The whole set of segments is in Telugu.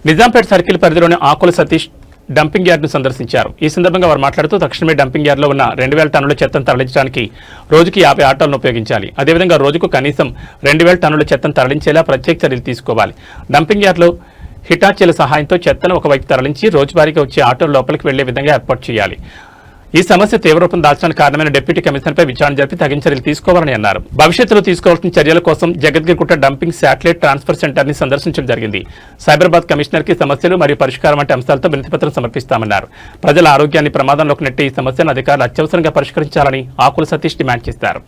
నిజాంపేట్ సర్కిల్ పరిధిలోని ఆకుల సతీష్ డంపింగ్ యార్డ్ను సందర్శించారు. ఈ సందర్భంగా వారు మాట్లాడుతూ తక్షణమే డంపింగ్ యార్డ్లో ఉన్న 2000 టన్నుల చెత్తను తరలించడానికి రోజుకి 50 ఆటోలను ఉపయోగించాలి. అదేవిధంగా రోజుకు కనీసం 2000 టన్నుల చెత్తను తరలించేలా ప్రత్యేక చర్యలు తీసుకోవాలి. డంపింగ్ యార్డ్లో హిటాచీల సహాయంతో చెత్తను ఒకవైపు తరలించి రోజువారీగా వచ్చే ఆటోల లోపలికి వెళ్లే విధంగా ఏర్పాటు చేయాలి. ఈ సమస్య తీవ్రరూపం దాల్చడానికి కారణమైన డిప్యూటీ కమిషనర్పై విచారణ జరిపి తగిన చర్యలు తీసుకోవాలని అన్నారు. భవిష్యత్తులో తీసుకోవాల్సిన చర్యల కోసం Jagadgirigutta dumping satellite transfer centre ని సందర్శించడం జరిగింది. సైబరాబాద్ కమిషనర్ కి సమస్యలు మరియు పరిష్కారం వంటి అంశాలతో వినతిపత్రం సమర్పిస్తామన్నారు. ప్రజల ఆరోగ్యాన్ని ప్రమాదంలోకి నెట్టే ఈ సమస్యను అధికారులు అత్యవసరంగా పరిష్కరించాలని ఆకుల సతీష్ డిమాండ్ చేశారు.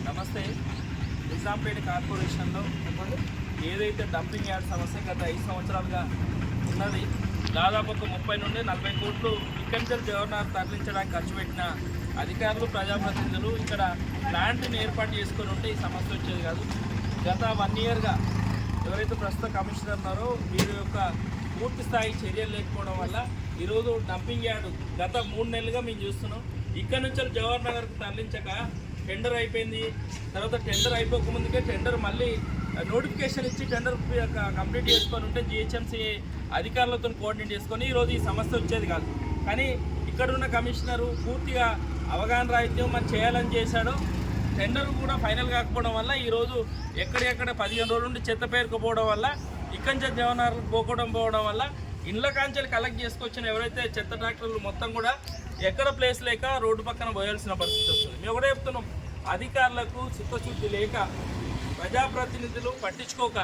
నమస్తే. నిజాంపేట కార్పొరేషన్లో ఏదైతే డంపింగ్ యార్డ్ సమస్య గత 5 సంవత్సరాలుగా ఉన్నది, దాదాపు ఒక 30 నుండి 40 కోట్లు ఇక్కడి జగన్నాథ్ తరలించడానికి ఖర్చు పెట్టిన అధికారులు, ప్రజాప్రతినిధులు ఇక్కడ ప్లాంట్ని ఏర్పాటు చేసుకొని ఉంటే ఈ సమస్య వచ్చేది కాదు. గత 1 ఇయర్గా ఎవరైతే ప్రస్తుత కమిషనర్ ఉన్నారో వీరి యొక్క పూర్తి స్థాయి చర్యలు లేకపోవడం వల్ల ఈరోజు డంపింగ్ యార్డ్ గత 3 నెలలుగా మేము చూస్తున్నాం. ఇక్కడ నుంచి జవహర్ నగర్కి తరలించక టెండర్ అయిపోయింది. తర్వాత టెండర్ అయిపోకముందుకే టెండర్ మళ్ళీ నోటిఫికేషన్ ఇచ్చి టెండర్ కంప్లీట్ చేసుకొని ఉంటే జిహెచ్ఎంసీ అధికారులతో కోఆర్డినేట్ చేసుకొని ఈరోజు ఈ సమస్య వచ్చేది కాదు. కానీ ఇక్కడున్న కమిషనరు పూర్తిగా అవగాహన రాహిత్యం మనం చేయాలని చేశాడు. టెండర్ కూడా ఫైనల్ కాకపోవడం వల్ల ఈరోజు ఎక్కడెక్కడ 15 రోజుల నుండి చెత్త పేరుకుపోవడం వల్ల ఇక్కడి నుంచి జవహర్నగర్కు పోవడం వల్ల ఇండ్ల కాంచెలు కలెక్ట్ చేసుకొచ్చిన ఎవరైతే చెత్త ట్రాక్టర్లు మొత్తం కూడా ఎక్కడ ప్లేస్ లేక రోడ్డు పక్కన పోయాల్సిన పరిస్థితి వస్తుంది. మేము కూడా చెప్తున్నాం, అధికారులకు చిత్తశుద్ధి లేక ప్రజాప్రతినిధులు పట్టించుకోక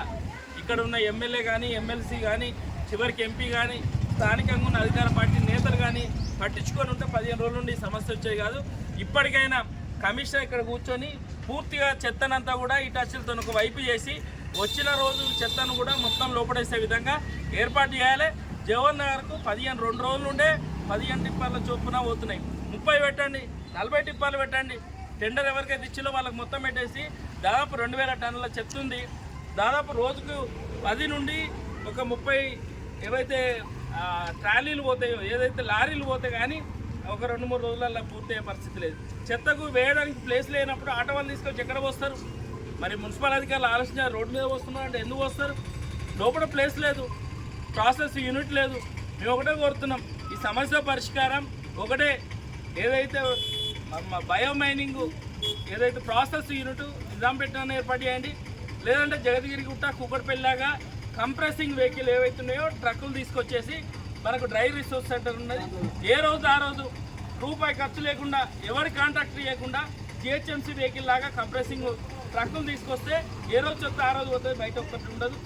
ఇక్కడ ఉన్న ఎమ్మెల్యే కానీ, ఎమ్మెల్సీ కానీ, చివరికి ఎంపీ కానీ, స్థానికంగా ఉన్న అధికార పార్టీ నేతలు కానీ పట్టించుకొని ఉంటే 15 రోజుల నుండి సమస్య వచ్చేది కాదు. ఇప్పటికైనా కమిషనర్ ఇక్కడ కూర్చొని పూర్తిగా చెత్తనంతా కూడా ఇటాచీలతో ఒక వైపు చేసి వచ్చిన రోజు చెత్తను కూడా మొత్తం లోపడేసే విధంగా ఏర్పాటు చేయాలి. జవహర్ నగర్కు 2 రోజుల నుండే 15 టిప్పార్ల చొప్పున పోతున్నాయి. 30 పెట్టండి, 40 టిప్పార్లు పెట్టండి. టెండర్ ఎవరికైతే ఇచ్చిలో వాళ్ళకి మొత్తం పెట్టేసి దాదాపు 2000 టన్నుల చెత్త ఉంది. దాదాపు రోజుకు 10 నుండి ఒక 30 ఏవైతే ట్రాలీలు పోతాయో, ఏదైతే లారీలు పోతాయి, కానీ ఒక 2-3 రోజులలో పూర్తయ్యే పరిస్థితి లేదు. చెత్తకు వేయడానికి ప్లేస్ లేనప్పుడు ఆటో వాళ్ళు తీసుకొచ్చి ఎక్కడ పోస్తారు? మరి మున్సిపల్ అధికారులు ఆలోచించారు, రోడ్డు మీద వస్తున్నారు అంటే ఎందుకు వస్తారు? లోపల ప్లేస్ లేదు, ప్రాసెస్ యూనిట్ లేదు. మేము ఒకటే కోరుతున్నాం, ఈ సమస్య పరిష్కారం ఒకటే, ఏదైతే బయోమైనింగ్ ఏదైతే ప్రాసెస్ యూనిట్ నిజాంపేటలో ఏర్పాటు చేయండి, లేదంటే జగద్గిరిగుట్ట, కుక్కడపల్లిలాగా కంప్రెసింగ్ వెహికల్ ఏవైతే ఉన్నాయో ట్రక్కులు తీసుకొచ్చేసి మనకు డ్రై రిసోర్స్ సెంటర్ ఉన్నది. ఏ రోజు ఆ రోజు రూపాయి ఖర్చు లేకుండా, ఎవరి కాంట్రాక్ట్ చేయకుండా జిహెచ్ఎంసీ వెహికల్ లాగా కంప్రెసింగ్ ట్రక్కులు తీసుకొస్తే ఏ రోజు చెప్తే ఆ రోజు పోతుంది. బయట ఒక్కటి ఉండదు,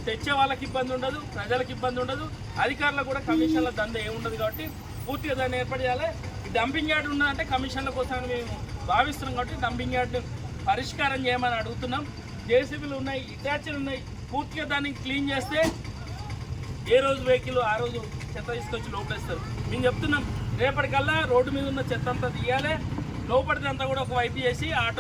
తెచ్చే వాళ్ళకి ఇబ్బంది ఉండదు, ప్రజలకు ఇబ్బంది ఉండదు, అధికారులకు కూడా కమిషన్ల దంద ఏముండదు. కాబట్టి పూర్తిగా దాన్ని ఏర్పాటు చేయాలి. ఈ డంపింగ్ యార్డ్ ఉన్నదంటే కమిషన్ల కోసం మేము భావిస్తున్నాం. కాబట్టి డంపింగ్ యార్డ్ పరిష్కారం చేయమని అడుగుతున్నాం. జేసీబీలు ఉన్నాయి, ఇటాచీలు ఉన్నాయి, పూర్తిగా దాన్ని క్లీన్ చేస్తే ఏ రోజు వెహికల్ ఆ రోజు చెత్త తీసుకొచ్చి లోపలేస్తారు. మేము చెప్తున్నాం, రేపటికల్లా రోడ్డు మీద ఉన్న చెత్త అంతా తీయాలి, లోపలిదంతా కూడా ఒక వైపు చేసి ఆటో